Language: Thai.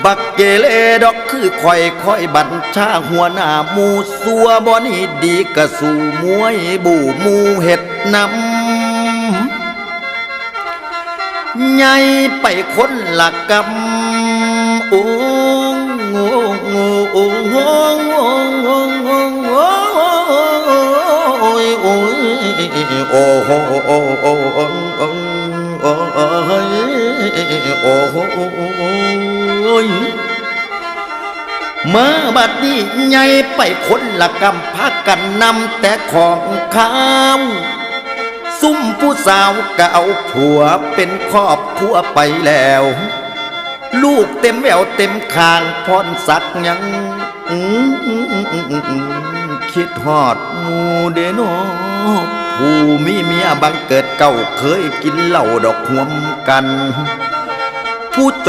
บักเกเลดอกคือค่อยบัญชาหัวหน้ามูสัวบ่นี่ดีกะสู่มวยบูมูเห็ดนำใหญ่ไปคนละกำโอ้โอ้โอ้โอ้โอ้โอ้โอ้โอ้ยโอ้ยโอ้โอ้โอ้โอ้โอ้โอ้โอ้โอ้ยเมื่อบัดนี้ใหญ่ไปคนละกำพากันนำแต่ของข้าวซุ่มผู้สาวก็เอาผัวเป็นครอบครัวไปแล้วลูกเต็มแววเต็มคางพรสักยังคิดฮอดหมูเดโนผู้มีเมียบังเกิดเก่าเคยกินเหล้าดอกหวมกันผู้